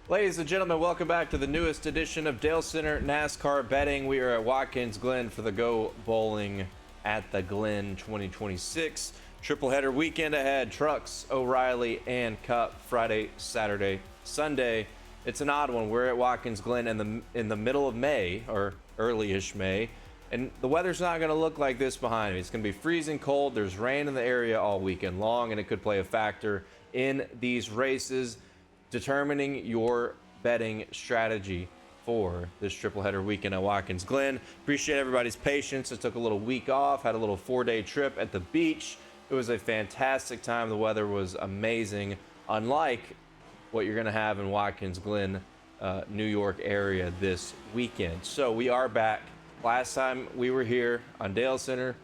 Ladies and gentlemen, welcome back to the newest edition of Dale Center NASCAR Betting. We are at Watkins Glen for the Go Bowling at the Glen 2026. Triple header weekend ahead. Trucks, O'Reilly, and Cup Friday, Saturday, Sunday. It's an odd one. We're at Watkins Glen in the middle of May, or early-ish May, and the weather's not going to look like this behind me. It's going to be freezing cold. There's rain in the area all weekend long, and it could play a factor in these races, determining your betting strategy for this triple header weekend at Watkins Glen. Appreciate everybody's patience. I took a little week off, had a little 4-day trip at the beach. It was a fantastic time. The weather was amazing, unlike what you're going to have in Watkins Glen, New York area this weekend. So we are back. Last time we were here on Dale Center,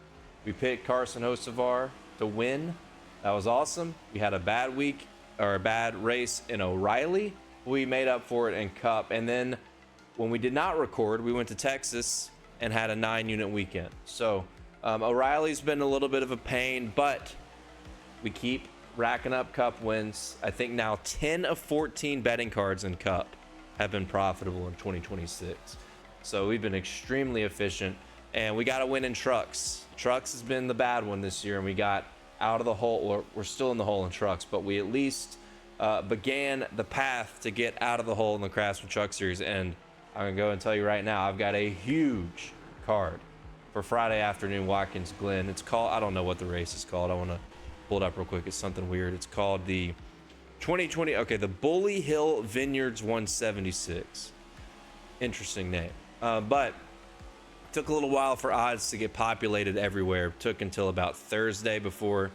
we picked Carson Hocevar to win. That was awesome. We had a bad week, or a bad race in O'Reilly. We made up for it in Cup. And then when we did not record, we went to Texas and had a 9-unit weekend. So O'Reilly's been a little bit of a pain, but we keep racking up Cup wins. I think now 10 of 14 betting cards in Cup have been profitable in 2026. So we've been extremely efficient, and we got to win in trucks. Trucks has been the bad one this year, and we got out of the hole, or we're still in the hole in trucks, but we at least began the path to get out of the hole in the Craftsman Truck Series. And I'm gonna go and tell you right now, I've got a huge card for Friday afternoon, Watkins Glen. It's called, I don't know what the race is called. I want to pull it up real quick. It's something weird. It's called the 2020, the Bully Hill Vineyards 176. Interesting name. But took a little while for odds to get populated everywhere. Took until about Thursday before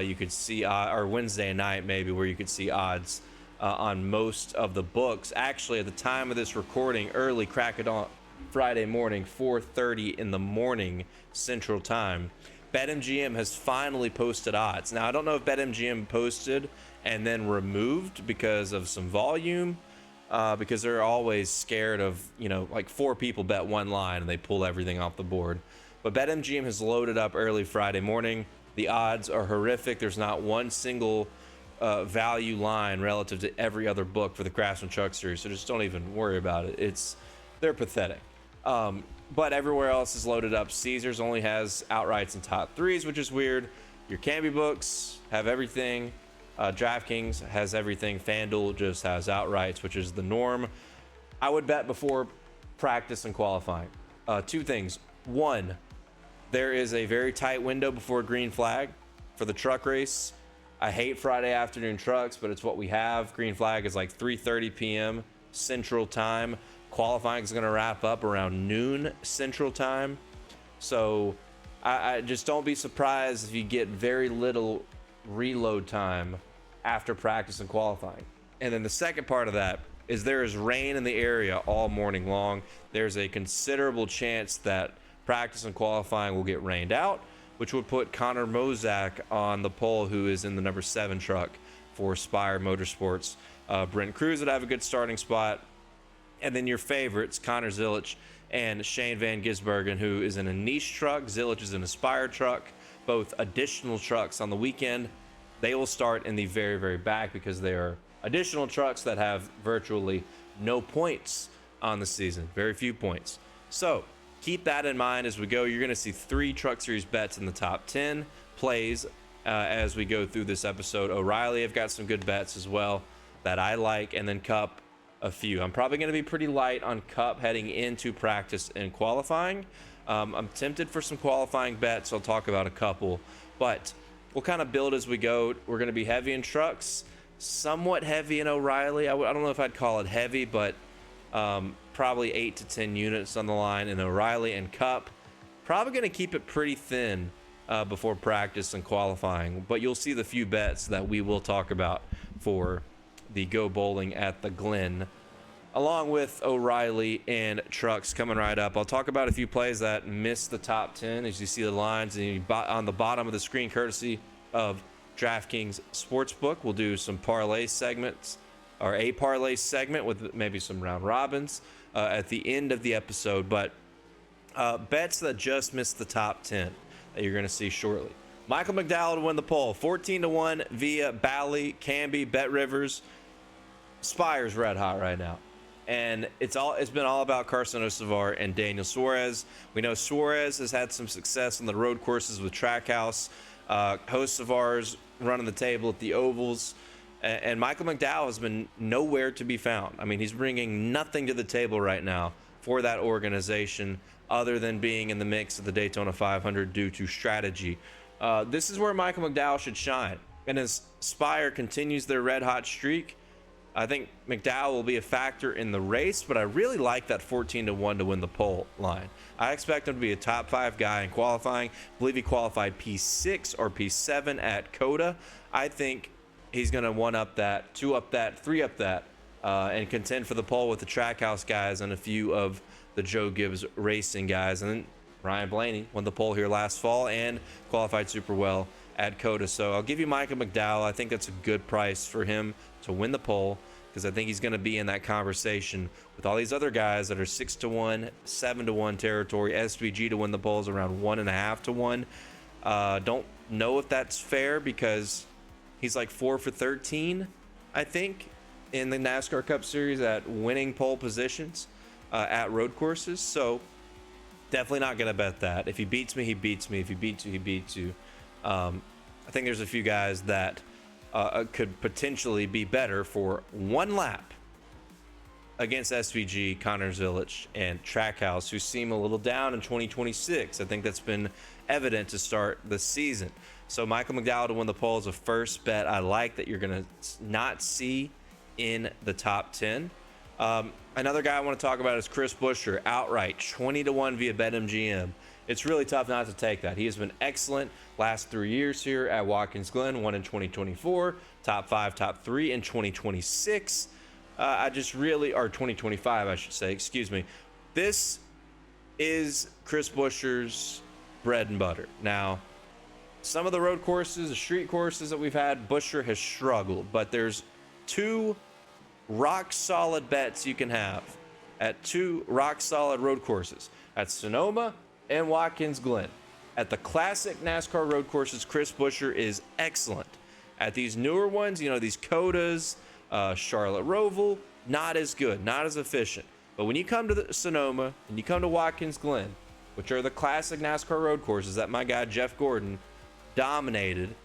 you could see, or Wednesday night maybe, where you could see odds on most of the books. Actually, at the time of this recording, early crack it on Friday morning, 4:30 in the morning Central Time, BetMGM has finally posted odds. Now, I don't know if BetMGM posted and then removed because of some volume, because they're always scared of, like 4 people bet one line and they pull everything off the board. But BetMGM has loaded up early Friday morning. The odds are horrific. There's not one single value line relative to every other book for the Craftsman Truck Series, so just don't even worry about it. They're pathetic. But everywhere else is loaded up. Caesars only has outrights and top threes, which is weird. Your Canby books have everything. DraftKings has everything. FanDuel just has outrights, which is the norm. I would bet before practice and qualifying. 2 things. 1, there is a very tight window before green flag for the truck race. I hate Friday afternoon trucks, but it's what we have. Green flag is like 3:30 p.m. Central Time. Qualifying is going to wrap up around noon Central Time. So I just don't be surprised if you get very little reload time after practice and qualifying. And then the second part of that is there is rain in the area all morning long. There's a considerable chance that practice and qualifying will get rained out, which would put Connor Mozak on the pole, who is in the number 7 truck for Spire Motorsports. Brent Cruz would have a good starting spot. And then your favorites, Connor Zilich and Shane Van Gisbergen, who is in a niche truck. Zilich is in a Spire truck, both additional trucks on the weekend. They will start in the very, very back because they are additional trucks that have virtually no points on the season, very few points. So keep that in mind as we go. You're going to see 3 Truck Series bets in the top 10 plays as we go through this episode. O'Reilly have got some good bets as well that I like, and then Cup, a few. I'm probably going to be pretty light on Cup heading into practice and qualifying. I'm tempted for some qualifying bets. I'll talk about a couple, but we'll kind of build as we go. We're going to be heavy in trucks, somewhat heavy in O'Reilly. I don't know if I'd call it heavy, but probably 8 to 10 units on the line in O'Reilly and Cup. Probably going to keep it pretty thin before practice and qualifying, but you'll see the few bets that we will talk about for the Go Bowling at the Glen, along with O'Reilly and trucks coming right up. I'll talk about a few plays that missed the top 10 as you see the lines on the bottom of the screen, courtesy of DraftKings Sportsbook. We'll do some parlay segments, or a parlay segment with maybe some round robins at the end of the episode, but bets that just missed the top 10 that you're going to see shortly. Michael McDowell to win the poll, 14-1 via Bally, Canby, Bet Rivers. Spire's red hot right now. And it's been all about Carson Osavar and Daniel Suarez. We know Suarez has had some success on the road courses with Trackhouse. Osavar's running the table at the ovals. And Michael McDowell has been nowhere to be found. I mean, he's bringing nothing to the table right now for that organization other than being in the mix of the Daytona 500 due to strategy. This is where Michael McDowell should shine. And as Spire continues their red hot streak, I think McDowell will be a factor in the race, but I really like that 14-1 to win the pole line. I expect him to be a top 5 guy in qualifying. I believe he qualified P6 or P7 at COTA. I think he's going to 1-up that, 2-up that, 3-up that, and contend for the pole with the Trackhouse guys and a few of the Joe Gibbs Racing guys. And then Ryan Blaney won the pole here last fall and qualified super well at COTA. So I'll give you Michael McDowell. I think that's a good price for him to win the pole, because I think he's going to be in that conversation with all these other guys that are 6-1, 7-1 territory. SVG to win the pole is around 1.5 to 1. Don't know if that's fair because he's like 4 for 13, I think, in the NASCAR Cup Series at winning pole positions at road courses. So definitely not going to bet that. If he beats me, he beats me. If he beats you, he beats you. I think there's a few guys that could potentially be better for one lap against SVG, Connor Zilic, and Trackhouse, who seem a little down in 2026. I think that's been evident to start the season. So Michael McDowell to win the pole is a first bet I like that you're going to not see in the top 10. Another guy I want to talk about is Chris Buescher, outright 20-1 via BetMGM. It's really tough not to take that. He has been excellent last 3 years here at Watkins Glen, won in 2024, top 5, top 3 in 2026. Or 2025, I should say, excuse me. This is Chris Buescher's bread and butter. Now, some of the road courses, the street courses that we've had, Buescher has struggled, but there's 2 rock solid bets you can have at 2 rock solid road courses at Sonoma and Watkins Glen. At the classic NASCAR road courses, Chris Buescher is excellent. At these newer ones, these COTAs, Charlotte Roval, not as good, not as efficient. But when you come to the Sonoma and you come to Watkins Glen, which are the classic NASCAR road courses that my guy Jeff Gordon dominated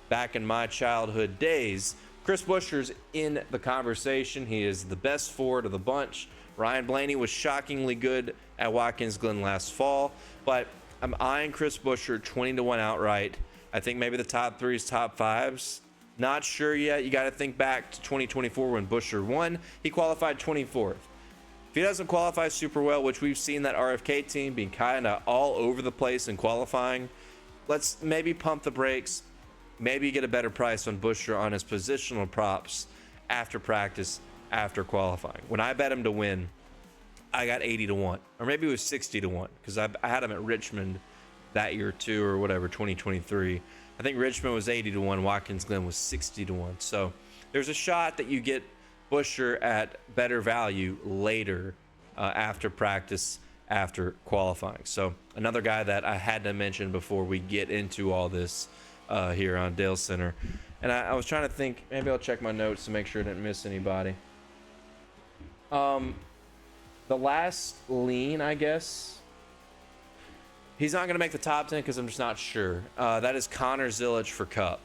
back in my childhood days, Chris Buescher's in the conversation. He is the best forward of the bunch. Ryan Blaney was shockingly good at Watkins Glen last fall, but I'm eyeing Chris Buescher 20-1 outright. I think maybe the top 3s, top 5s. Not sure yet. You got to think back to 2024 when Buescher won. He qualified 24th. If he doesn't qualify super well, which we've seen that RFK team being kind of all over the place in qualifying, let's maybe pump the brakes. Maybe get a better price on Buescher on his positional props after practice, after qualifying. When I bet him to win, I got 80-1, or maybe it was 60-1, because I had him at Richmond that year too, or whatever, 2023. I think Richmond was 80-1, Watkins Glen was 60-1. So there's a shot that you get Buescher at better value later after practice, after qualifying. So another guy that I had to mention before we get into all this here on Dale Center. And I was trying to think, maybe I'll check my notes to make sure I didn't miss anybody. The last lean, I guess, he's not going to make the top 10 because I'm just not sure. That is Connor Zilic for Cup.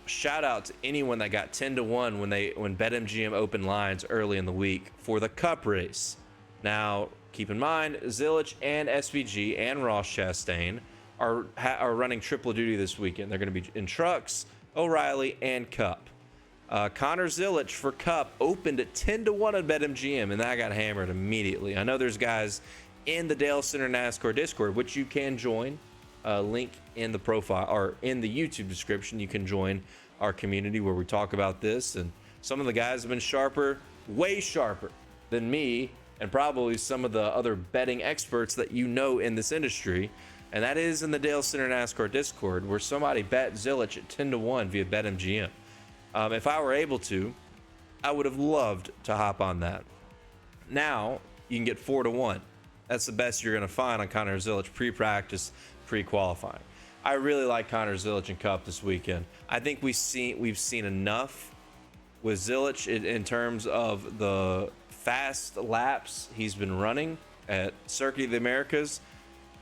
Shout out to anyone that got 10-1 when BetMGM opened lines early in the week for the Cup race. Now, keep in mind, Zilic and SVG and Ross Chastain are running triple duty this weekend. They're going to be in trucks, O'Reilly, and Cup. Connor Zilic for Cup opened at 10-1 on BetMGM, and that got hammered immediately. I know there's guys in the Dale Center NASCAR Discord, which you can join. Link in the profile or in the YouTube description. You can join our community where we talk about this. And some of the guys have been sharper, way sharper than me, and probably some of the other betting experts that in this industry. And that is in the Dale Center NASCAR Discord, where somebody bet Zilic at 10-1 via BetMGM. If I were able to, I would have loved to hop on that. Now you can get 4-1. That's the best you're going to find on Connor Zilic pre-practice, pre-qualifying. I really like Connor Zilic in Cup this weekend. I think we've seen enough with Zilich in terms of the fast laps he's been running at Circuit of the Americas.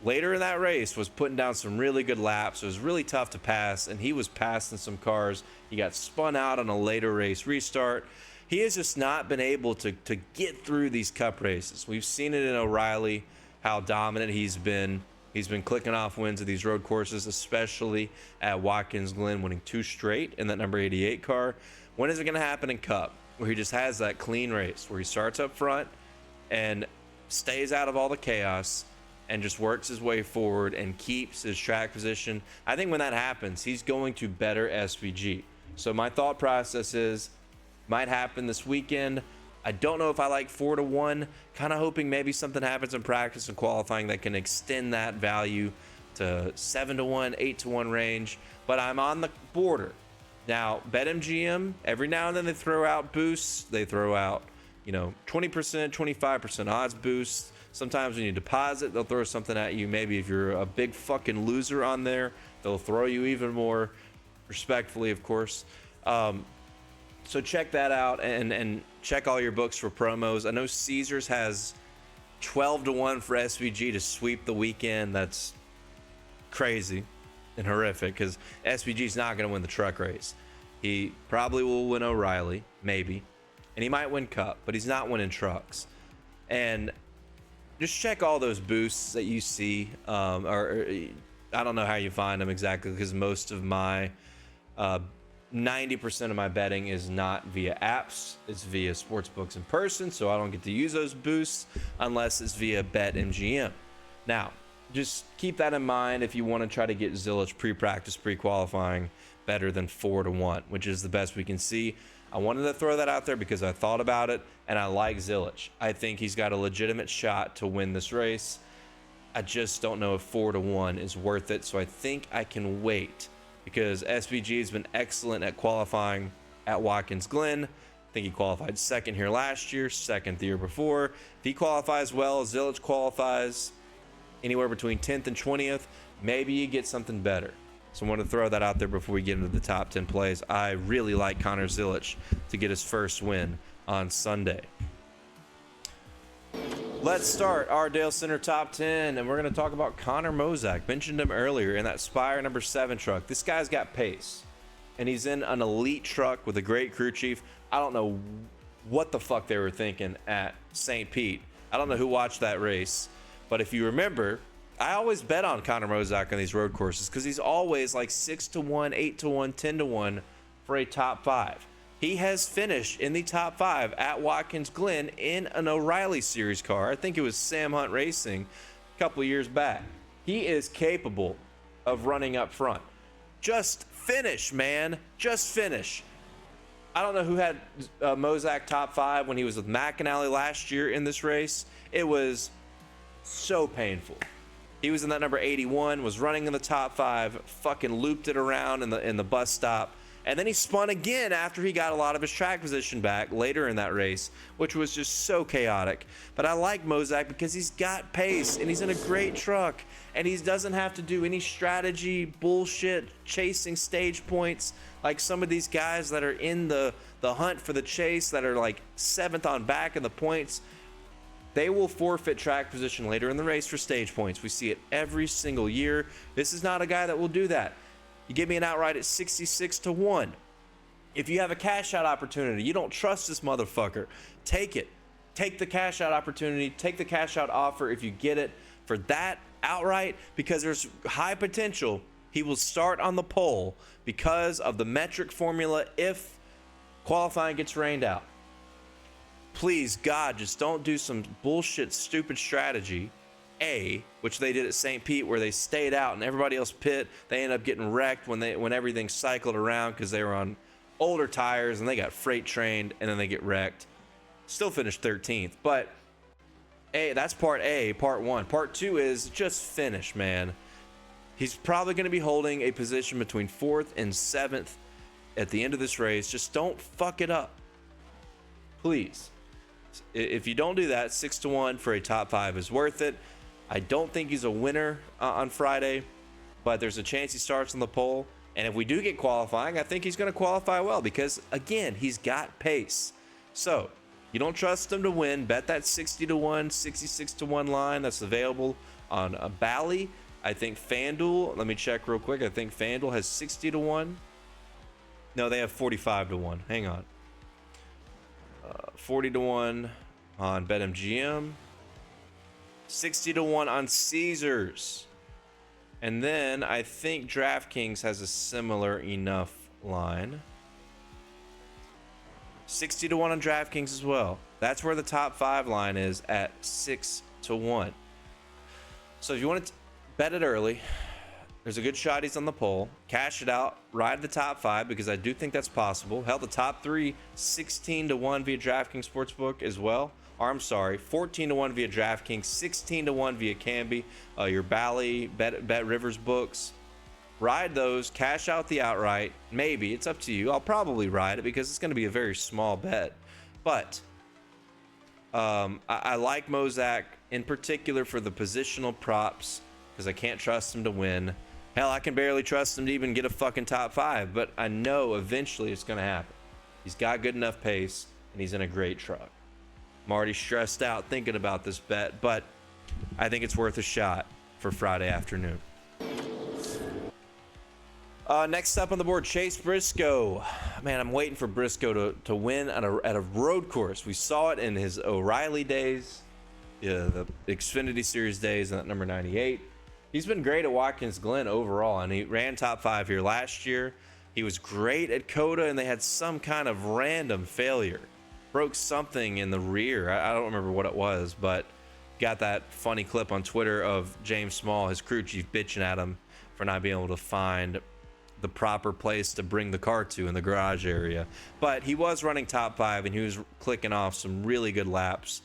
Later in that race was putting down some really good laps. It was really tough to pass, and he was passing some cars. He got spun out on a later race restart. He has just not been able to get through these cup races. We've seen it in O'Reilly, how dominant he's been. He's been clicking off wins of these road courses, especially at Watkins Glen, winning 2 straight in that number 88 car. When is it going to happen in Cup, where he just has that clean race, where he starts up front and stays out of all the chaos and just works his way forward and keeps his track position? I think when that happens, he's going to better SVG. So my thought process is, might happen this weekend. I don't know if I like 4-1. Kind of hoping maybe something happens in practice and qualifying that can extend that value to 7-1, 8-1 range. But I'm on the border. Now, BetMGM, every now and then they throw out boosts. They throw out, 20%, 25% odds boosts. Sometimes when you deposit, they'll throw something at you. Maybe if you're a big fucking loser on there, they'll throw you even more, respectfully, of course. So check that out and check all your books for promos. I know Caesars has 12-1 for SVG to sweep the weekend. That's crazy and horrific because SVG's not going to win the truck race. He probably will win O'Reilly, maybe, and he might win Cup, but he's not winning trucks. And just check all those boosts that you see, or I don't know how you find them exactly, because most of my 90% of my betting is not via apps. It's via sportsbooks in person, so I don't get to use those boosts unless it's via BetMGM. Now, just keep that in mind if you want to try to get Zilich pre-practice, pre-qualifying better than 4-1, which is the best we can see. I wanted to throw that out there because I thought about it, and I like Zilich. I think he's got a legitimate shot to win this race. I just don't know if 4-1 is worth it, so I think I can wait, because SVG has been excellent at qualifying at Watkins Glen. I think he qualified second here last year, second the year before. If he qualifies well, Zilich qualifies anywhere between 10th and 20th, maybe you get something better. So I want to throw that out there before we get into the top 10 plays. I really like Connor Zilich to get his first win on Sunday. Let's start our Dale Center top 10, and we're going to talk about Connor Mozak. Mentioned him earlier in that Spire number 7 truck. This guy's got pace, and he's in an elite truck with a great crew chief. I don't know what the fuck they were thinking at St. Pete. I don't know who watched that race, but if you remember, I always bet on Connor Mozak on these road courses because he's always like 6-1, 8-1, 10-1 for a top 5. He has finished in the top 5 at Watkins Glen in an O'Reilly Series car. I think it was Sam Hunt Racing a couple of years back. He is capable of running up front. Just finish, man. Just finish. I don't know who had Mozak top 5 when he was with McAnally last year in this race. It was so painful. He was in that number 81, was running in the top 5, fucking looped it around in the bus stop. And then he spun again after he got a lot of his track position back later in that race, which was just so chaotic. But I like Mozak because he's got pace and he's in a great truck and he doesn't have to do any strategy bullshit chasing stage points like some of these guys that are in the hunt for the chase that are like 7th on back in the points. They will forfeit track position later in the race for stage points. We see it every single year. This is not a guy that will do that. You give me an outright at 66-1. If you have a cash out opportunity, you don't trust this motherfucker, take it. Take the cash out opportunity, take the cash out offer if you get it for that outright, because there's high potential he will start on the pole because of the metric formula if qualifying gets rained out. Please, God, just don't do some bullshit, stupid strategy, which they did at St. Pete, where they stayed out and everybody else pit. They ended up getting wrecked when everything cycled around because they were on older tires and they got freight trained and then they get wrecked. Still finished 13th, but that's part A, part 1. Part 2 is just finish, man. He's probably going to be holding a position between 4th and 7th at the end of this race. Just don't fuck it up, please. If you don't do that, 6-1 for a top 5 is worth it. I don't think he's a winner on Friday, but there's a chance he starts on the pole. And if we do get qualifying, I think he's going to qualify well because, again, he's got pace. So you don't trust him to win, bet that 60 to 1, 66 to 1 line that's available on a Bally. I think FanDuel, let me check real quick. I think FanDuel has 60 to 1. No, they have 45 to 1. Hang on. 40 to 1 on BetMGM. 60 to 1 on Caesars. And then I think DraftKings has a similar enough line. 60 to 1 on DraftKings as well. That's where the top 5 line is at 6 to 1. So if you want to bet it early, there's a good shot he's on the pole. Cash it out, ride the top 5 because I do think that's possible. Hell, the top 3, 16 to 1 via DraftKings Sportsbook as well. Or I'm sorry, 14 to 1 via DraftKings, 16 to 1 via Canby, your Bally, Bet Rivers books. Ride those, cash out the outright. Maybe, it's up to you. I'll probably ride it because it's going to be a very small bet. But I like Mozak in particular for the positional props because I can't trust him to win. Hell, I can barely trust him to even get a fucking top 5, but I know eventually it's going to happen. He's got good enough pace, and he's in a great truck. I'm already stressed out thinking about this bet, but I think it's worth a shot for Friday afternoon. Next up on the board, Chase Briscoe. Man, I'm waiting for Briscoe to win at a road course. We saw it in his O'Reilly days, the Xfinity Series days, and that number 98. He's been great at Watkins Glen overall, and he ran top 5 here last year. He was great at Coda, and they had some kind of random failure. Broke something in the rear. I don't remember what it was, but got that funny clip on Twitter of James Small, his crew chief, bitching at him for not being able to find the proper place to bring the car to in the garage area. But he was running top 5, and he was clicking off some really good laps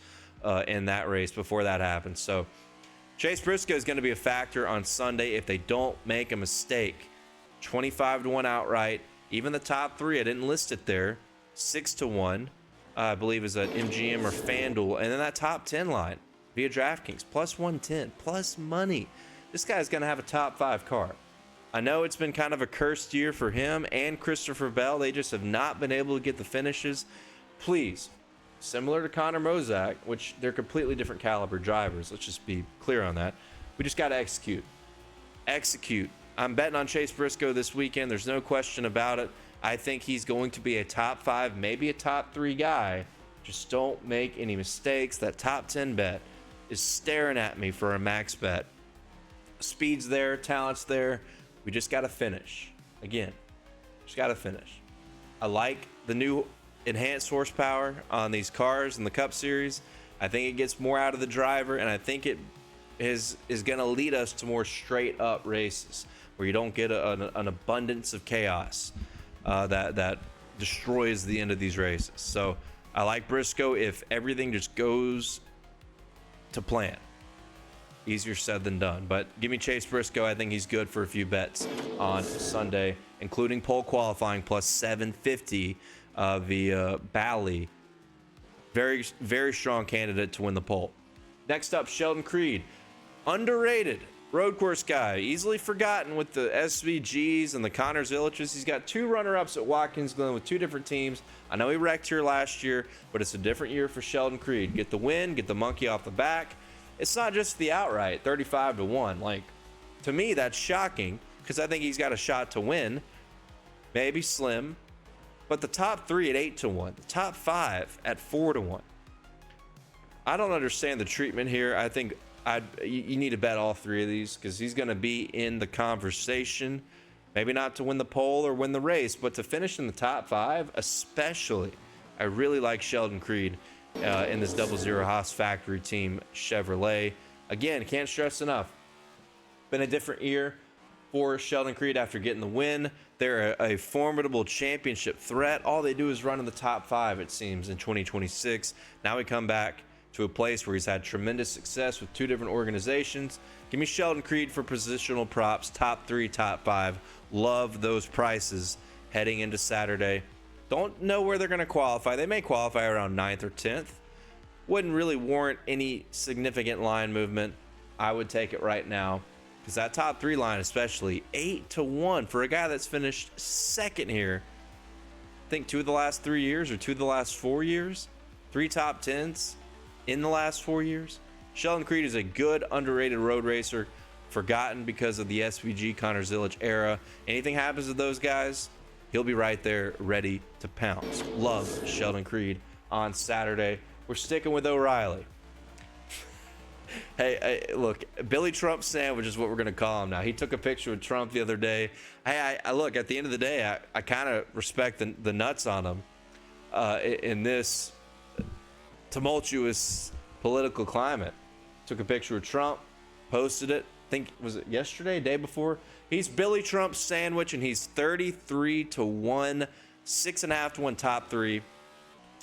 in that race before that happened. So Chase Briscoe is going to be a factor on Sunday if they don't make a mistake. 25 to 1 outright. Even the top 3, I didn't list it there. 6 to 1, I believe, is at MGM or FanDuel. And then that top 10 line via DraftKings, plus 110, plus money. This guy's going to have a top 5 car. I know it's been kind of a cursed year for him and Christopher Bell. They just have not been able to get the finishes. Please, similar to Connor Mozak, which they're completely different caliber drivers. Let's just be clear on that. We just got to execute. Execute. I'm betting on Chase Briscoe this weekend. There's no question about it. I think he's going to be a top 5, maybe a top 3 guy. Just don't make any mistakes. That top 10 bet is staring at me for a max bet. Speed's there, talent's there. We just got to finish. Again, just got to finish. I like the new enhanced horsepower on these cars in the Cup Series. I think it gets more out of the driver, and I think it is going to lead us to more straight up races where you don't get an abundance of chaos that destroys the end of these races. So I like Briscoe if everything just goes to plan. Easier said than done, but give me Chase Briscoe. I think he's good for a few bets on Sunday, including pole qualifying plus 750 via Bally. Very, very strong candidate to win the pole. Next up, Sheldon Creed. Underrated road course guy. Easily forgotten with the SVGs and the Connors Villages. He's got 2 runner-ups at Watkins Glen with 2 different teams. I know he wrecked here last year, but it's a different year for Sheldon Creed. Get the win, get the monkey off the back. It's not just the outright, 35 to 1. Like, to me, that's shocking because I think he's got a shot to win. Maybe slim. But the top 3 at 8 to 1. The top 5 at 4 to 1. I don't understand the treatment here. I think you need to bet all 3 of these because he's going to be in the conversation. Maybe not to win the pole or win the race, but to finish in the top 5, especially. I really like Sheldon Creed in this 00 Haas factory team Chevrolet. Again, can't stress enough. Been a different year for Sheldon Creed after getting the win. They're a formidable championship threat. All they do is run in the top 5, it seems, in 2026. Now we come back to a place where he's had tremendous success with 2 different organizations. Give me Sheldon Creed for positional props, top 3, top 5. Love those prices heading into Saturday. Don't know where they're going to qualify. They may qualify around 9th or 10th. Wouldn't really warrant any significant line movement. I would take it right now. because that top 3 line, especially 8-1 for a guy that's finished second here. I think 2 of the last 3 years or 2 of the last 4 years, 3 top 10s in the last 4 years. Sheldon Creed is a good underrated road racer, forgotten because of the SVG Connor Zilic era. Anything happens to those guys, he'll be right there ready to pounce. Love Sheldon Creed on Saturday. We're sticking with O'Reilly. Hey, look, Billy Trump sandwich is what we're gonna call him now. He took a picture with Trump the other day. Hey, I look, at the end of the day, I kind of respect the nuts on him in this tumultuous political climate. Took a picture with Trump, posted it. I think, was it yesterday, day before? He's Billy Trump sandwich, and he's 33-1, 6.5-1 top 3.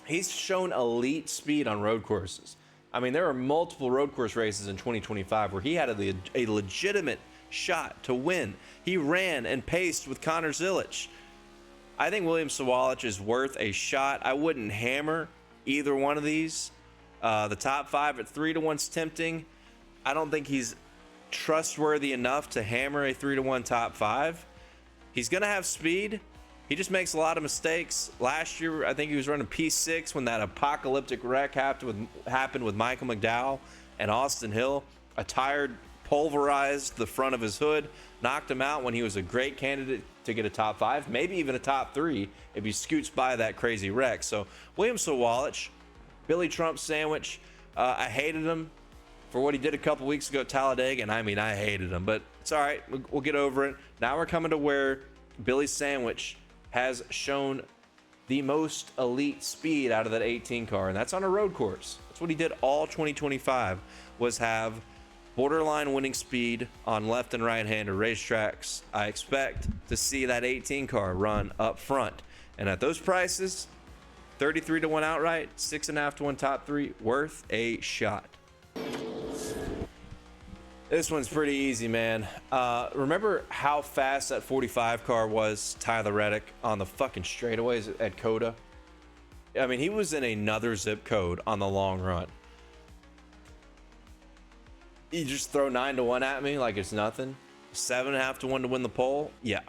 He's shown elite speed on road courses. I mean, there are multiple road course races in 2025 where he had a legitimate shot to win. He ran and paced with Connor Zilic. I think William Sawalich is worth a shot. I wouldn't hammer either one of these. The top 5 at 3-1 is tempting. I don't think he's trustworthy enough to hammer a 3-1 top 5. He's going to have speed. He just makes a lot of mistakes. Last year, I think he was running P6 when that apocalyptic wreck happened with Michael McDowell and Austin Hill. A tire pulverized the front of his hood, knocked him out when he was a great candidate to get a top 5, maybe even a top 3 if he scoots by that crazy wreck. So William Sawalich, Billy Trump sandwich. I hated him for what he did a couple weeks ago at Talladega, and I mean, I hated him, but it's all right. We'll get over it. Now we're coming to where Billy Sandwich has shown the most elite speed out of that 18 car, and that's on a road course. That's what he did all 2025, was have borderline winning speed on left and right-hander racetracks. I expect to see that 18 car run up front, and at those prices, 33-1 outright, 6.5-1 top 3, worth a shot. This one's pretty easy, man. Remember how fast that 45 car was, Tyler Reddick, on the fucking straightaways at COTA? I mean, he was in another zip code on the long run. You just throw 9-1 at me like it's nothing? 7.5-1 to win the pole? Yeah.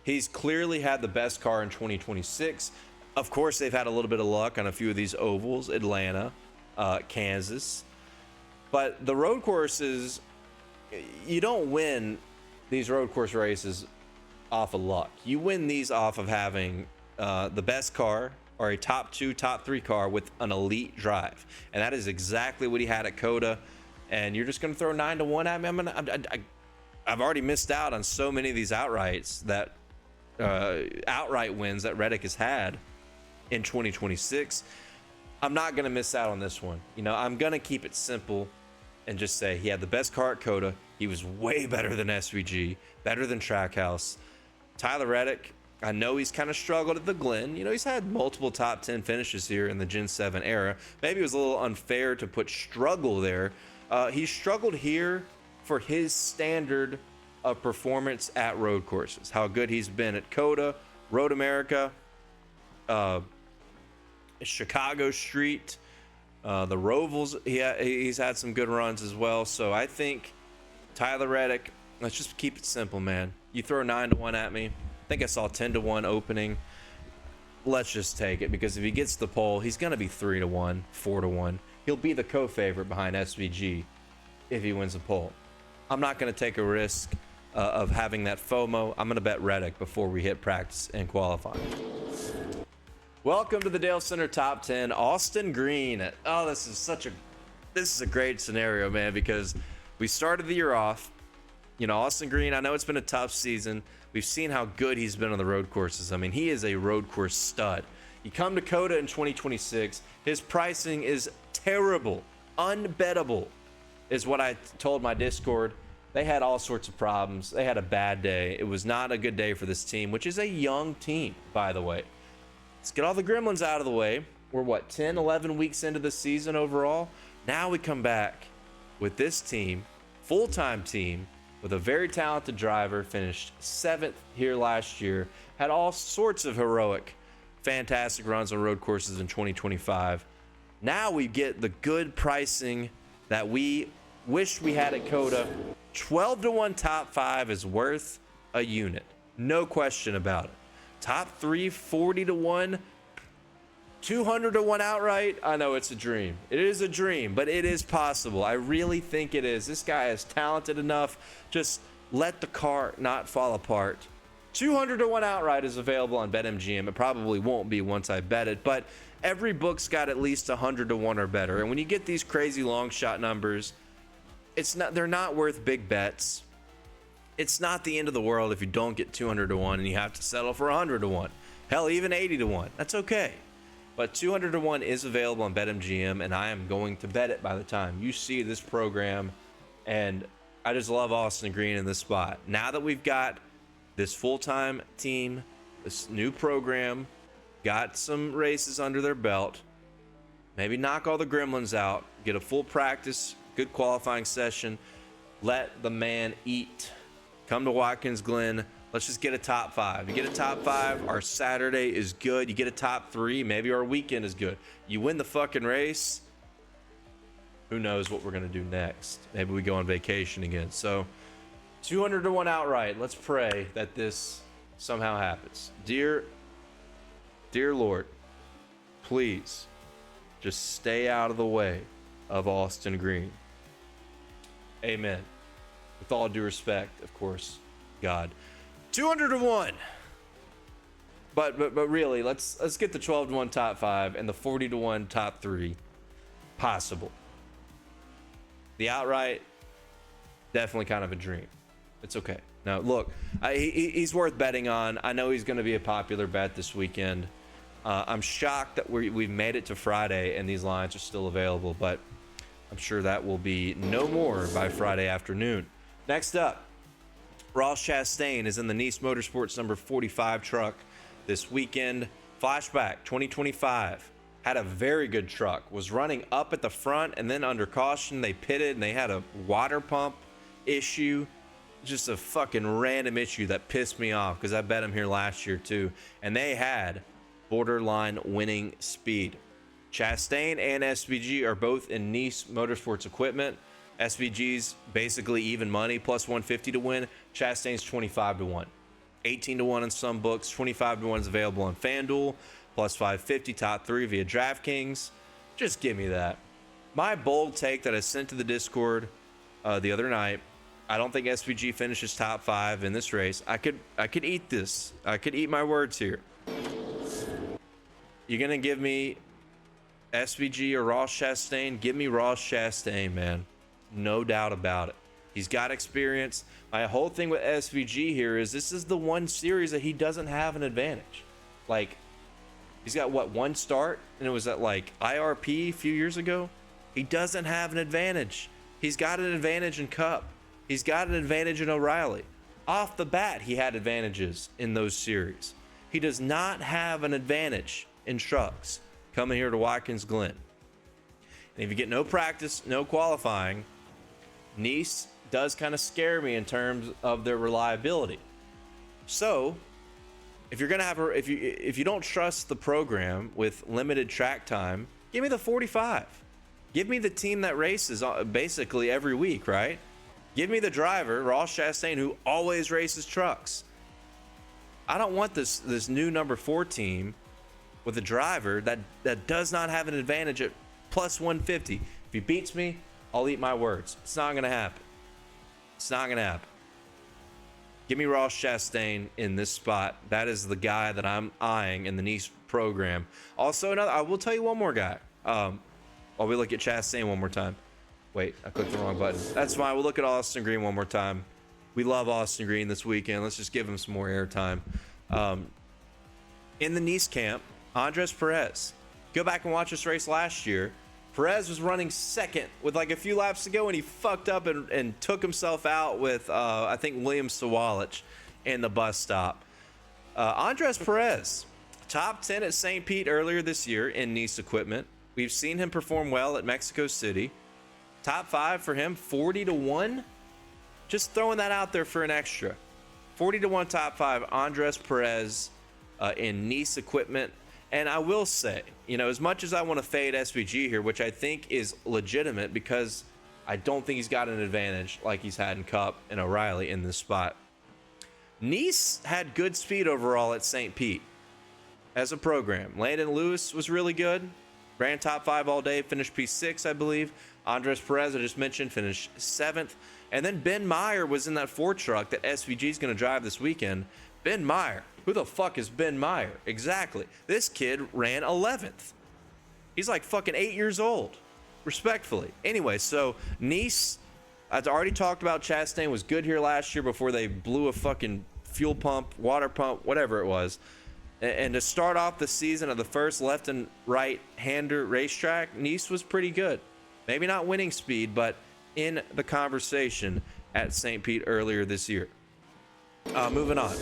He's clearly had the best car in 2026. Of course, they've had a little bit of luck on a few of these ovals, Atlanta, Kansas. But the road courses, you don't win these road course races off of luck. You win these off of having the best car or a top 2, top 3 car with an elite drive. And that is exactly what he had at COTA. And you're just going to throw 9-1 at me? I've already missed out on so many of these outrights that outright wins that Reddick has had in 2026. I'm not going to miss out on this one. You know, I'm going to keep it simple and just say he had the best car at COTA. He was way better than SVG, better than Trackhouse. Tyler Reddick, I know he's kind of struggled at the Glen. You know, he's had multiple top 10 finishes here in the Gen 7 era. Maybe it was a little unfair to put struggle there. He struggled here for his standard of performance at road courses. How good he's been at COTA, Road America, Chicago Street, the Rovals. He's had some good runs as well. So I think Tyler Reddick, let's just keep it simple, man. You throw 9-1 at me. I think I saw 10-1 opening. Let's just take it, because if he gets the pole, he's going to be 3-1, 4-1. He'll be the co-favorite behind SVG if he wins the pole. I'm not going to take a risk of having that FOMO. I'm going to bet Reddick before we hit practice and qualifying. Welcome to the Dale Center Top 10. Austin Green. Oh, this is a great scenario, man, because we started the year off. You know, Austin Green, I know it's been a tough season. We've seen how good he's been on the road courses. I mean, he is a road course stud. You come to COTA in 2026, his pricing is terrible, unbettable, is what I told my Discord. They had all sorts of problems. They had a bad day. It was not a good day for this team, which is a young team, by the way. Let's get all the gremlins out of the way. We're, what, 10, 11 weeks into the season overall? Now we come back with this team, full-time team, with a very talented driver, finished 7th here last year, had all sorts of heroic, fantastic runs on road courses in 2025. Now we get the good pricing that we Wish we had it, Coda. 12 to 1 top 5 is worth a unit. No question about it. Top 3, 40 to 1. 200 to 1 outright. I know it's a dream. It is a dream, but it is possible. I really think it is. This guy is talented enough. Just let the cart not fall apart. 200 to 1 outright is available on BetMGM. It probably won't be once I bet it, but every book's got at least 100 to 1 or better. And when you get these crazy long shot numbers, they're not worth big bets. It's not the end of the world if you don't get 200 to 1 and you have to settle for 100 to 1. Hell, even 80 to 1. That's okay. But 200 to 1 is available on BetMGM, and I am going to bet it by the time you see this program. And I just love Austin Green in this spot. Now that we've got this full-time team, this new program, got some races under their belt, maybe knock all the gremlins out, get a full practice, good qualifying session, let the man eat. Come to Watkins Glen. Let's just get a top 5. You get a top 5, our Saturday is good. You get a top 3, maybe our weekend is good. You win the fucking race, who knows what we're going to do next. Maybe we go on vacation again. So 200 to 1 outright. Let's pray that this somehow happens. Dear Lord, please just stay out of the way of Austin Green. Amen. With all due respect, of course, God. 200 to 1. But really, let's get the 12 to 1 top 5 and the 40 to 1 top 3 possible. The outright, definitely kind of a dream. It's okay. Now, look, he's worth betting on. I know he's going to be a popular bet this weekend. I'm shocked that we've made it to Friday and these lines are still available, but I'm sure that will be no more by Friday afternoon. Next up, Ross Chastain is in the Nice Motorsports number 45 truck this weekend. Flashback 2025. Had a very good truck. Was running up at the front, and then under caution they pitted and they had a water pump issue. Just a fucking random issue that pissed me off because I bet him here last year too. And they had borderline winning speed. Chastain and SVG are both in Nice Motorsports equipment. SVG's basically even money, plus 150 to win. Chastain's 25 to 1. 18 to 1 in some books. 25 to 1 is available on FanDuel. Plus 550 top 3 via DraftKings. Just give me that. My bold take that I sent to the Discord the other night. I don't think SVG finishes top 5 in this race. I could eat this. I could eat my words here. You're gonna give me SVG or Ross Chastain? Give me Ross Chastain, man. No doubt about it. He's got experience. My whole thing with SVG here is this is the one series that he doesn't have an advantage. Like, he's got what, one start, and it was at like IRP a few years ago. He doesn't have an advantage. He's got an advantage in Cup. He's got an advantage in O'Reilly. Off the bat, he had advantages in those series. He does not have an advantage in trucks coming here to Watkins Glen. And if you get no practice, no qualifying, Nice does kind of scare me in terms of their reliability. So if you're gonna have if you don't trust the program with limited track time, give me the 45. Give me the team that races basically every week, right? Give me the driver, Ross Chastain, who always races trucks. I don't want this new number 4 team with a driver that does not have an advantage at plus 150. If he beats me, I'll eat my words. It's not gonna happen. It's not gonna happen. Give me Ross Chastain in this spot. That is the guy that I'm eyeing in the Nice program. Also, I will tell you one more guy. While we look at Chastain one more time. Wait, I clicked the wrong button. That's fine. We'll look at Austin Green one more time. We love Austin Green this weekend. Let's just give him some more airtime. In the Nice camp, Andres Perez. Go back and watch this race last year. Perez was running second with like a few laps to go, and he fucked up and took himself out with, I think, William Sawalich in the bus stop. Andres Perez, top 10 at St. Pete earlier this year in Nice equipment. We've seen him perform well at Mexico City. Top 5 for him, 40 to 1. Just throwing that out there for an extra. 40 to 1 top 5, Andres Perez in Nice equipment. And I will say, as much as I want to fade SVG here, which I think is legitimate because I don't think he's got an advantage like he's had in Cup and O'Reilly in this spot. Nice had good speed overall at St. Pete as a program. Landon Lewis was really good. Ran top 5 all day, finished P6, I believe. Andres Perez, I just mentioned, finished 7th. And then Ben Meyer was in that Ford truck that SVG is going to drive this weekend. Ben Meyer. Who the fuck is Ben Meyer? Exactly. This kid ran 11th. He's like fucking 8 years old. Respectfully. Anyway, so Nice, I've already talked about Chastain, was good here last year before they blew a fucking fuel pump, water pump, whatever it was. And to start off the season of the first left and right hander racetrack, Nice was pretty good. Maybe not winning speed, but in the conversation at St. Pete earlier this year. Moving on.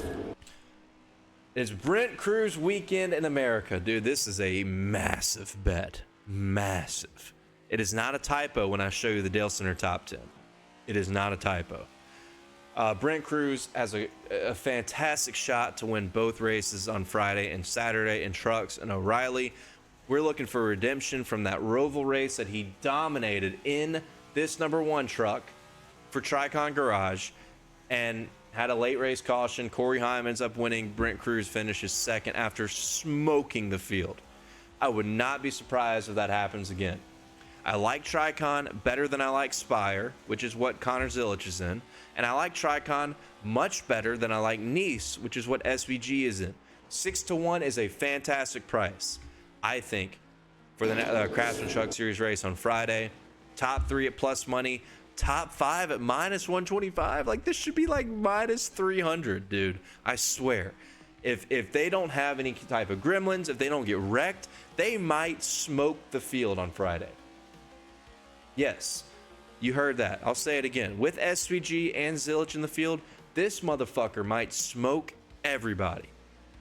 It's Brent Cruz weekend in America. Dude, this is a massive bet. Massive. It is not a typo when I show you the Dale Center top 10. It is not a typo. Brent Cruz has a fantastic shot to win both races on Friday and Saturday in trucks and O'Reilly. We're looking for redemption from that Roval race that he dominated in this number 1 truck for Tricon Garage and had a late race caution. Corey Heim ends up winning. Brent Cruz finishes 2nd after smoking the field. I would not be surprised if that happens again. I like Tricon better than I like Spire, which is what Connor Zilich is in. And I like Tricon much better than I like Nice, which is what SVG is in. 6-1 is a fantastic price, I think, for the Craftsman Truck Series race on Friday. Top 3 at plus money. Top 5 at minus 125. Like, this should be like minus 300, dude. I swear. If they don't have any type of gremlins, if they don't get wrecked, they might smoke the field on Friday. Yes, you heard that. I'll say it again. With SVG and Zilich in the field, this motherfucker might smoke everybody.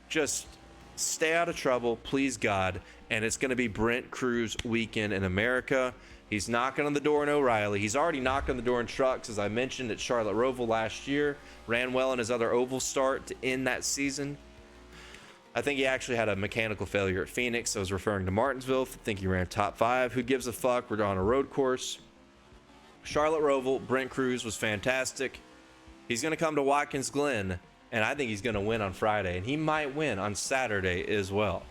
Just stay out of trouble, please God. And it's going to be Brent Cruz weekend in America. He's knocking on the door in O'Reilly. He's already knocked on the door in trucks, as I mentioned, at Charlotte Roval last year. Ran well in his other oval start to end that season. I think he actually had a mechanical failure at Phoenix. I was referring to Martinsville. I think he ran top 5. Who gives a fuck? We're on a road course. Charlotte Roval, Brent Cruz was fantastic. He's going to come to Watkins Glen, and I think he's going to win on Friday. And he might win on Saturday as well.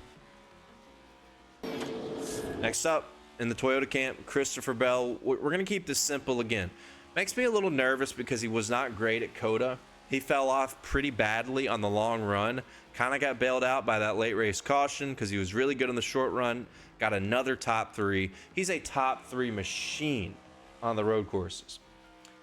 Next up in the Toyota camp, Christopher Bell. We're going to keep this simple again. Makes me a little nervous because he was not great at COTA. He fell off pretty badly on the long run. Kind of got bailed out by that late race caution because he was really good on the short run. Got another top 3. He's a top 3 machine on the road courses.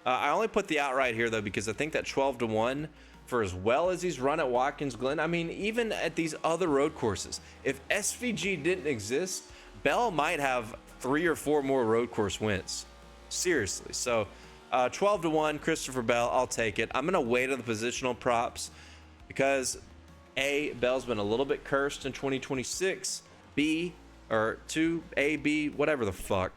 I only put the outright here, though, because I think that 12-1, for as well as he's run at Watkins Glen, I mean, even at these other road courses, if SVG didn't exist, Bell might have 3 or 4 more road course wins. Seriously. So 12-1, Christopher Bell, I'll take it. I'm going to wait on the positional props because A, Bell's been a little bit cursed in 2026. B, or 2, A, B, whatever the fuck,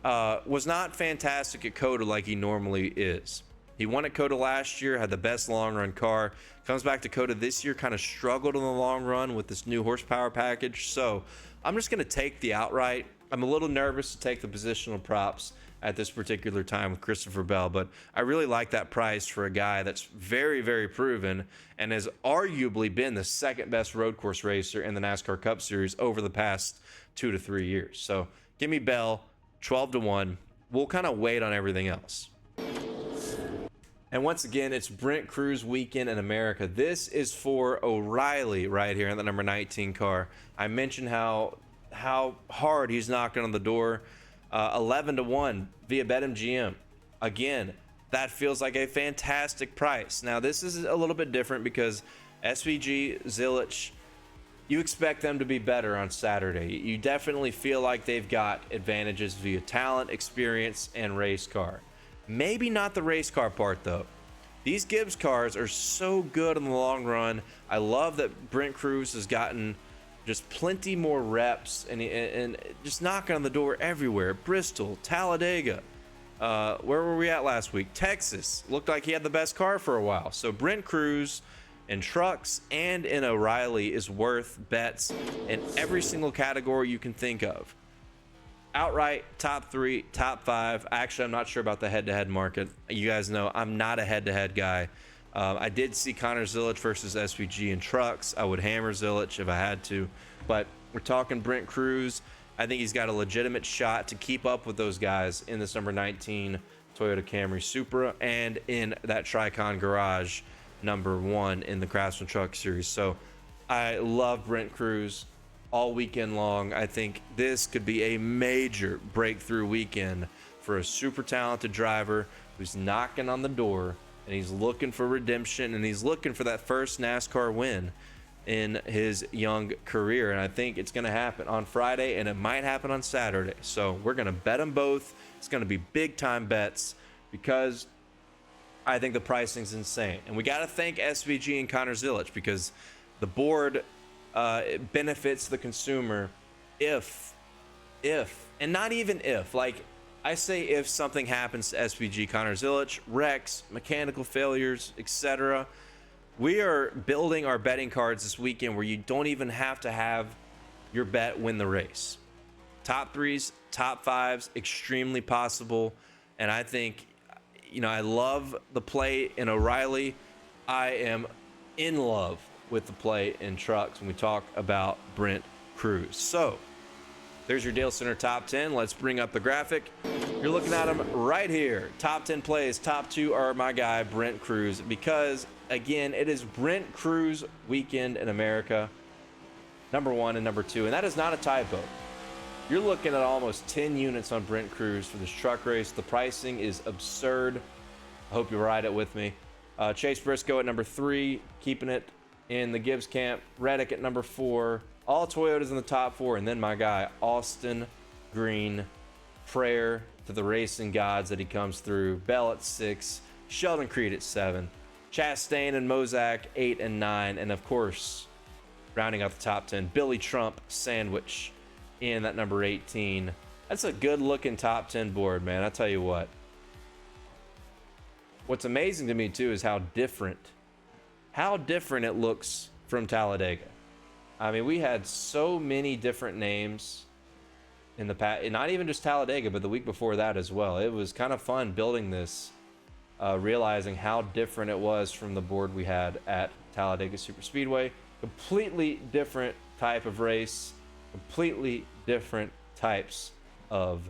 was not fantastic at COTA like he normally is. He won at COTA last year, had the best long run car. Comes back to COTA this year, kind of struggled in the long run with this new horsepower package. So I'm just going to take the outright. I'm a little nervous to take the positional props at this particular time with Christopher Bell, but I really like that price for a guy that's very, very proven and has arguably been the second best road course racer in the NASCAR Cup Series over the past 2 to 3 years. So give me Bell, 12-1. We'll kind of wait on everything else. And once again, it's Brent Cruz weekend in America. This is for O'Reilly right here in the number 19 car. I mentioned how hard he's knocking on the door. 11-1 via BetMGM. Again, that feels like a fantastic price. Now, this is a little bit different because SVG, Zilich, you expect them to be better on Saturday. You definitely feel like they've got advantages via talent, experience, and race car. Maybe not the race car part, though. These Gibbs cars are so good in the long run. I love that Brent Cruz has gotten just plenty more reps and just knocking on the door everywhere. Bristol, Talladega, where were we at last week? Texas. Looked like he had the best car for a while. So Brent Cruz in trucks and in O'Reilly is worth bets in every single category you can think of. outright, top 3, top 5. Actually, I'm not sure about the head-to-head market. You guys know I'm not a head-to-head guy. I did see Connor Zilic versus SVG in trucks. I would hammer Zilic if I had to, but we're talking Brent Cruz. I think he's got a legitimate shot to keep up with those guys in this number 19 Toyota Camry Supra and in that Tricon Garage number 1 in the Craftsman Truck Series. So I love Brent Cruz all weekend long. I think this could be a major breakthrough weekend for a super talented driver who's knocking on the door and he's looking for redemption and he's looking for that first NASCAR win in his young career. And I think it's going to happen on Friday and it might happen on Saturday. So we're going to bet them both. It's going to be big time bets because I think the pricing's insane. And we got to thank SVG and Connor Zilic because the board it benefits the consumer if, and not even if, like I say if something happens to SVG, Connor Zilic, wrecks, mechanical failures, etc. We are building our betting cards this weekend where you don't even have to have your bet win the race. Top 3s, top 5s, extremely possible. And I think, you know, I love the play in O'Reilly. I am in love with the play in trucks when we talk about Brent Cruz. So there's your Dale Center top 10. Let's bring up the graphic. You're looking at them right here. Top 10 plays. Top 2 are my guy, Brent Cruz, because again, it is Brent Cruz weekend in America. Number 1 and number 2. And that is not a typo. You're looking at almost 10 units on Brent Cruz for this truck race. The pricing is absurd. I hope you ride it with me. Chase Briscoe at number 3, keeping it in the Gibbs camp. Reddick at number 4. All Toyotas in the top 4. And then my guy, Austin Green. Prayer to the racing gods that he comes through. Bell at 6. Sheldon Creed at 7. Chastain and Mozak 8 and 9. And of course, rounding out the top 10, Billy Trump sandwich in that number 18. That's a good looking top 10 board, man. I tell you what. What's amazing to me too is how different it looks from Talladega. I mean, we had so many different names in the past, not even just Talladega, but the week before that as well. It was kind of fun building this, realizing how different it was from the board we had at Talladega Superspeedway. Completely different type of race, completely different types of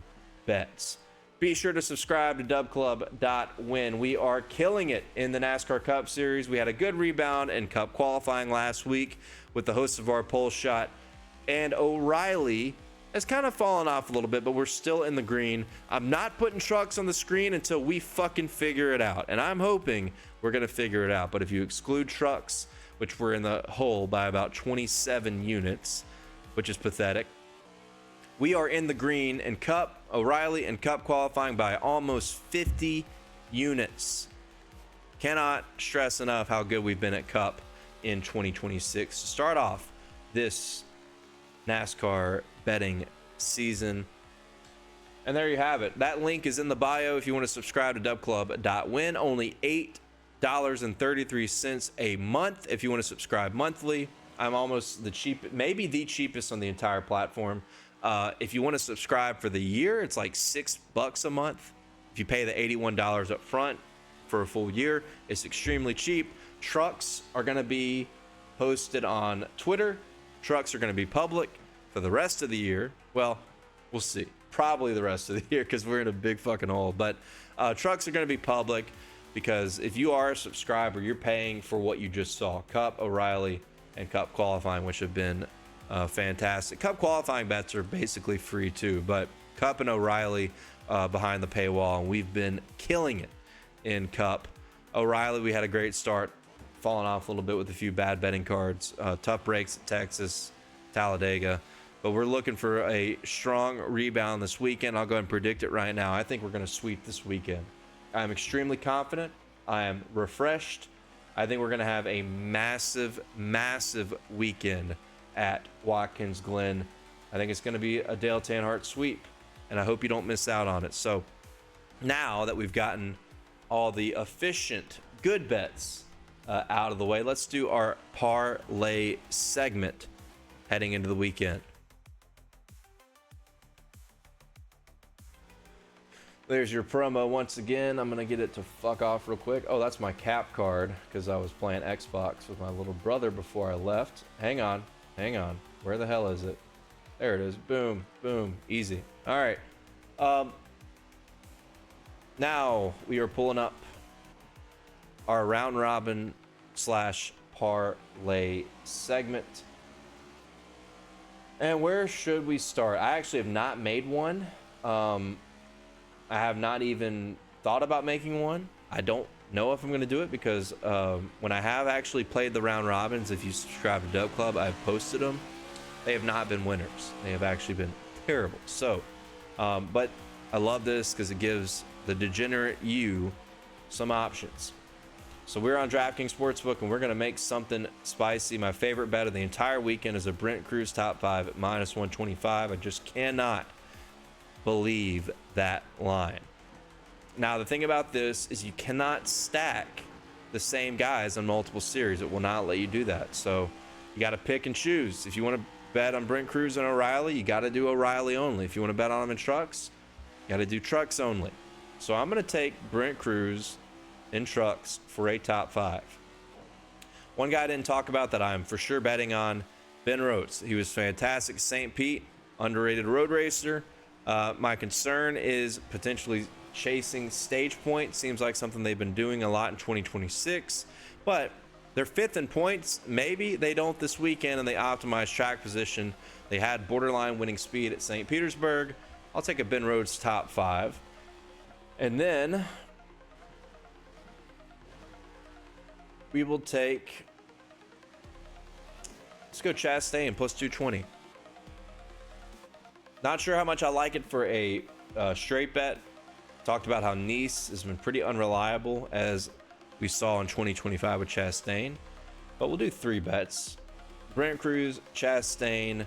bets. Be sure to subscribe to dubclub.win. We are killing it in the NASCAR Cup Series. We had a good rebound in Cup qualifying last week with the hosts of our pole shot. And O'Reilly has kind of fallen off a little bit, but we're still in the green. I'm not putting trucks on the screen until we fucking figure it out. And I'm hoping we're going to figure it out. But if you exclude trucks, which we're in the hole by about 27 units, which is pathetic, we are in the green in Cup, O'Reilly, and Cup qualifying by almost 50 units. Cannot stress enough how good we've been at Cup in 2026 to start off this NASCAR betting season. And there you have it. That link is in the bio if you want to subscribe to dubclub.win. Only $8.33 a month if you want to subscribe monthly. I'm almost the cheap, maybe the cheapest on the entire platform. If you want to subscribe for the year, it's like $6 a month. If you pay the $81 up front for a full year, it's extremely cheap. Trucks are going to be posted on Twitter. Trucks are going to be public for the rest of the year. Well, we'll see. Probably the rest of the year because we're in a big fucking hole. But trucks are going to be public because if you are a subscriber, you're paying for what you just saw. Cup, O'Reilly, and Cup qualifying, which have been fantastic. Cup qualifying bets are basically free too, but Cup and O'Reilly behind the paywall, and we've been killing it in Cup. O'Reilly, we had a great start, falling off a little bit with a few bad betting cards. Tough breaks at Texas, Talladega, but we're looking for a strong rebound this weekend. I'll go ahead and predict it right now. I think we're going to sweep this weekend. I'm extremely confident. I am refreshed. I think we're going to have a massive, massive weekend at Watkins Glen. I think it's going to be a Dale Earnhardt sweep, and I hope you don't miss out on it. So now that we've gotten all the efficient good bets out of the way, let's do our parlay segment heading into the weekend. There's your promo once again. I'm gonna get it to fuck off real quick. Oh, that's my cap card because I was playing Xbox with my little brother before I left. Hang on, hang on. Where the hell is it? There it is. Boom, boom, easy. All right. Now we are pulling up our round robin slash parlay segment. And where should we start? I actually have not made one. I have not even thought about making one. I don't know if I'm going to do it because when I have actually played the round robins, if you subscribe to Dub Club, I've posted them. They have not been winners. They have actually been terrible. So, but I love this because it gives the degenerate you some options. So we're on DraftKings Sportsbook and we're going to make something spicy. My favorite bet of the entire weekend is a Brent Cruz top 5 at -125. I just cannot believe that line. Now, the thing about this is you cannot stack the same guys on multiple series. It will not let you do that. So you got to pick and choose. If you want to bet on Brent Cruz and O'Reilly, you got to do O'Reilly only. If you want to bet on them in trucks, you got to do trucks only. So I'm going to take Brent Cruz in trucks for a top 5. One guy I didn't talk about that I'm for sure betting on, Ben Rhodes. He was fantastic at St. Pete, underrated road racer. My concern is potentially chasing stage point. Seems like something they've been doing a lot in 2026, but they're 5th in points. Maybe they don't this weekend and they optimize track position. They had borderline winning speed at St. Petersburg. I'll take a Ben Rhodes top 5. And then we will take, let's go Chastain plus 220. Not sure how much I like it for a straight bet. Talked about how Nice has been pretty unreliable as we saw in 2025 with Chastain. But we'll do 3 bets. Brent Cruz, Chastain,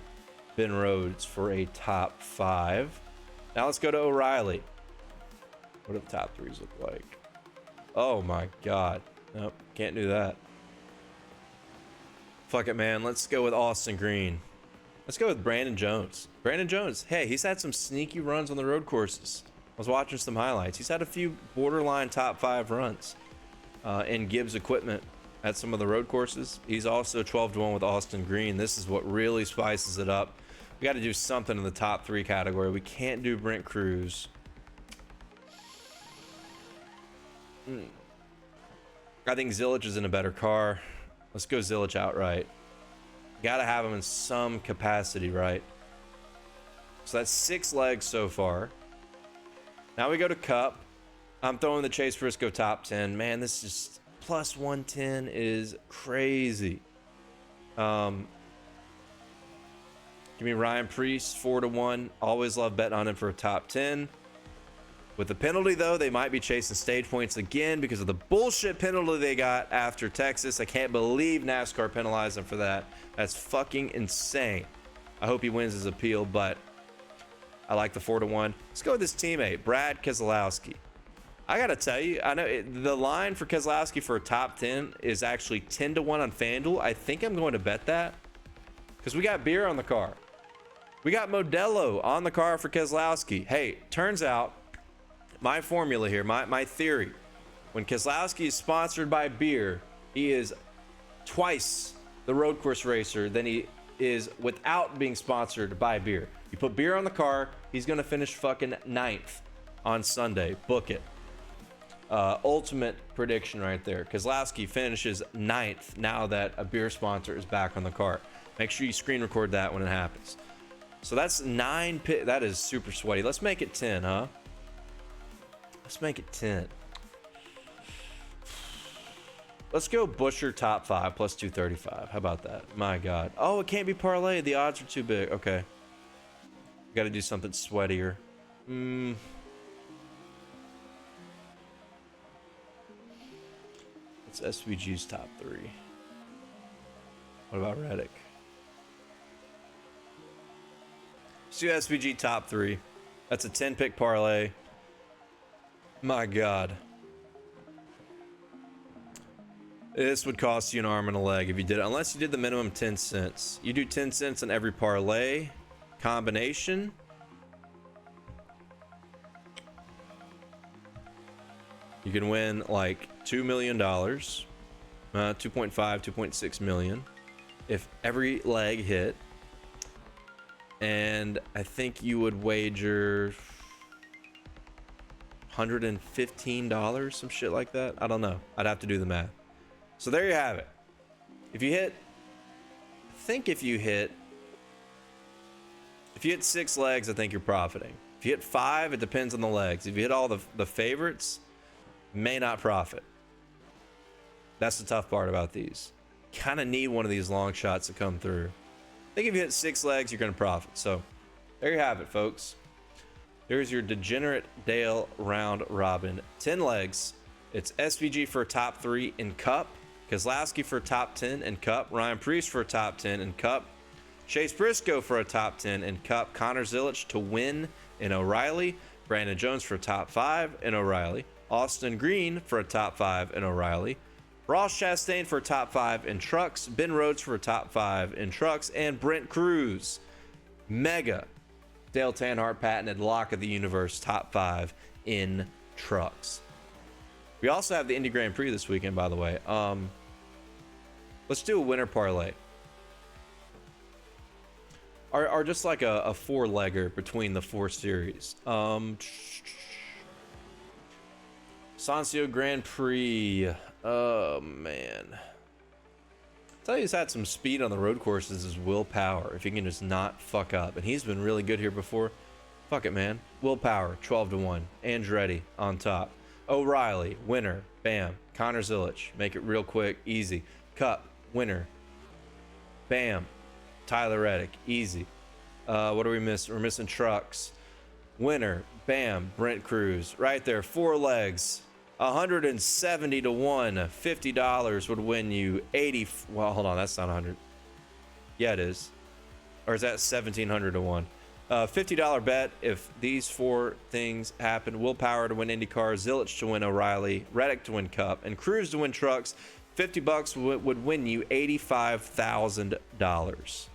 Ben Rhodes for a top 5. Now let's go to O'Reilly. What do the top 3s look like? Oh my God. Nope, can't do that. Fuck it, man. Let's go with Austin Green. Let's go with Brandon Jones. Brandon Jones, hey, he's had some sneaky runs on the road courses. I was watching some highlights. He's had a few borderline top 5 runs in Gibbs equipment at some of the road courses. He's also 12-1 with Austin Green. This is what really spices it up. We got to do something in the top 3 category. We can't do Brent Cruz. I think Zilich is in a better car. Let's go Zilich outright. Gotta have him in some capacity, right? So that's 6 legs so far. Now we go to Cup. I'm throwing the Chase Briscoe top 10. Man, this is plus 110 is crazy. Give me Ryan Preece 4-1. Always love betting on him for a top 10. With the penalty, though, they might be chasing stage points again because of the bullshit penalty they got after Texas. I can't believe NASCAR penalized them for that. That's fucking insane. I hope he wins his appeal, but I like the 4-1. Let's go with his teammate, Brad Keselowski. I got to tell you, I know the line for Keselowski for a top 10 is actually 10-1 on FanDuel. I think I'm going to bet that because we got beer on the car. We got Modelo on the car for Keselowski. Hey, turns out, my formula here, my theory, when Keselowski is sponsored by beer, he is twice the road course racer than he is without being sponsored by beer. You put beer on the car, he's going to finish fucking 9th on Sunday. Book it. Ultimate prediction right there. Keselowski finishes 9th now that a beer sponsor is back on the car. Make sure you screen record that when it happens. So that's 9 pit. That is super sweaty. Let's make it 10, huh? Let's make it 10. Let's go Buescher top 5 plus 235. How about that? My God. Oh, it can't be parlay. The odds are too big. Okay. Got to do something sweatier. It's SVG's top 3. What about Reddick? Let's do SVG top 3. That's a 10-pick parlay. My God. This would cost you an arm and a leg if you did it, unless you did the minimum 10 cents. You do 10 cents on every parlay combination. You can win like $2 million, 2.5, 2.6 million if every leg hit. And I think you would wager $115, some shit like that. I don't know. I'd have to do the math. So there you have it. If you hit 6 legs, I think you're profiting. If you hit 5, it depends on the legs. If you hit all the favorites, may not profit. That's the tough part about these. Kind of need one of these long shots to come through. I think if you hit 6 legs, you're going to profit. So there you have it, folks. There's your degenerate Dale round robin. 10 legs. It's SVG for top 3 in Cup. Kozlowski for top 10 in Cup. Ryan Preece for top 10 in Cup. Chase Briscoe for a top 10 in Cup. Connor Zilic to win in O'Reilly. Brandon Jones for top 5 in O'Reilly. Austin Green for a top 5 in O'Reilly. Ross Chastain for top 5 in trucks. Ben Rhodes for top 5 in trucks. And Brent Cruz, mega Dale Earnhardt patented lock of the universe, top 5 in trucks. We also have the Indy Grand Prix this weekend, by the way. Let's do a winner parlay. Or just like a 4-legger between the 4 series. Sancio Grand Prix. Oh, man. I'll tell you, he's had some speed on the road courses is Will Power. If he can just not fuck up. And he's been really good here before. Fuck it, man. Will Power, 12-1. Andretti on top. O'Reilly, winner. Bam. Connor Zilic. Make it real quick. Easy. Cup, winner. Bam. Tyler Reddick. Easy. What do we miss? We're missing trucks. Winner. Bam. Brent Cruz. Right there. 4 legs. 170 to 1. $50 would win you 80. Well, hold on. That's not 100. Yeah, it is. Or is that 1,700 to 1? $50 bet if these 4 things happen. Will Power to win IndyCar, Zilic to win O'Reilly, Reddick to win Cup, and Cruz to win trucks. $50 would win you $85,000.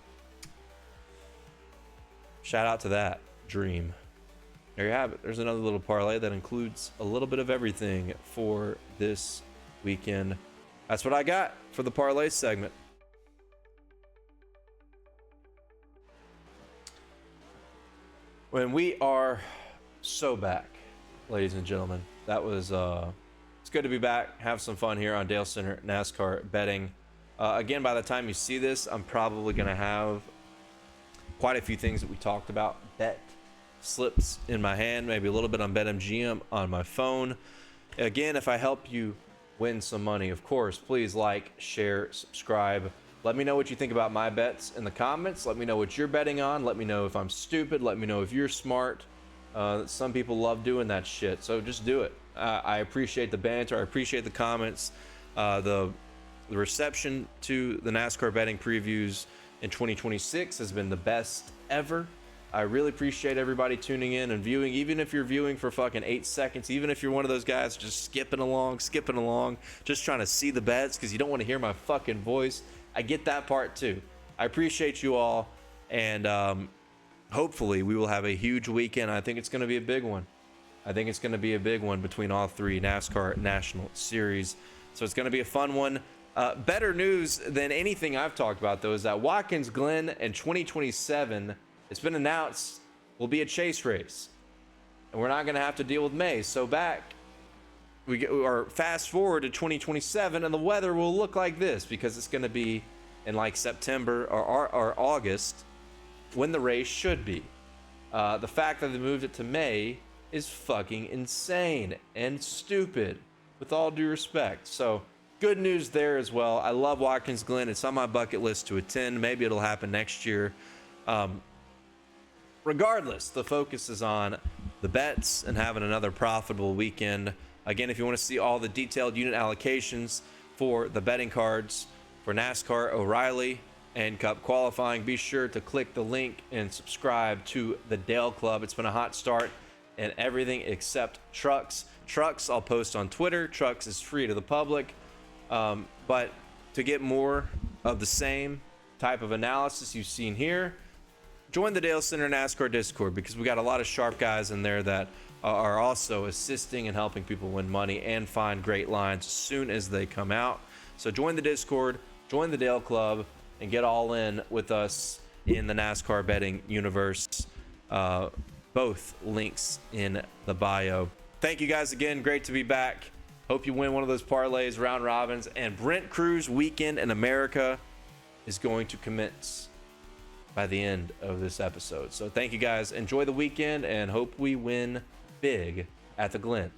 Shout out to that dream. There you have it. There's another little parlay that includes a little bit of everything for this weekend. That's what I got for the parlay segment. When we are so back, ladies and gentlemen, that was it's good to be back. Have some fun here on Dale Center NASCAR betting. Again, by the time you see this, I'm probably going to have quite a few things that we talked about. Bet slips in my hand, maybe a little bit on BetMGM on my phone. Again, if I help you win some money, of course, please like, share, subscribe. Let me know what you think about my bets in the comments. Let me know what you're betting on. Let me know if I'm stupid. Let me know if you're smart. Some people love doing that shit, so just do it. I appreciate the banter. I appreciate the comments. The reception to the NASCAR betting previews in 2026 has been the best ever. I really appreciate everybody tuning in and viewing, even if you're viewing for fucking 8 seconds, even if you're one of those guys just skipping along, just trying to see the bets because you don't want to hear my fucking voice. I get that part too. I appreciate you all, and hopefully we will have a huge weekend. I think it's going to be a big one. I think it's going to be a big one between all 3 NASCAR National Series. So it's going to be a fun one. Better news than anything I've talked about, though, is that Watkins Glen in 2027, it's been announced, will be a chase race. And we're not going to have to deal with May. So fast forward to 2027, and the weather will look like this because it's going to be in like September or August when the race should be. The fact that they moved it to May is fucking insane and stupid, with all due respect. So good news there as well. I love Watkins Glen. It's on my bucket list to attend. Maybe it'll happen next year. Regardless, the focus is on the bets and having another profitable weekend. Again, if you want to see all the detailed unit allocations for the betting cards for NASCAR, O'Reilly, and Cup qualifying, be sure to click the link and subscribe to the Dale Club. It's been a hot start in everything except trucks. Trucks I'll post on Twitter. Trucks is free to the public. But to get more of the same type of analysis you've seen here, join the Dale Center NASCAR Discord, because we got a lot of sharp guys in there that are also assisting and helping people win money and find great lines as soon as they come out. So join the Discord, join the Dale Club, and get all in with us in the NASCAR betting universe. Both links in the bio. Thank you guys again. Great to be back. Hope you win one of those parlays, round robins, and Brent Cruz Weekend in America is going to commence by the end of this episode. So thank you guys. Enjoy the weekend and hope we win big at the Glen.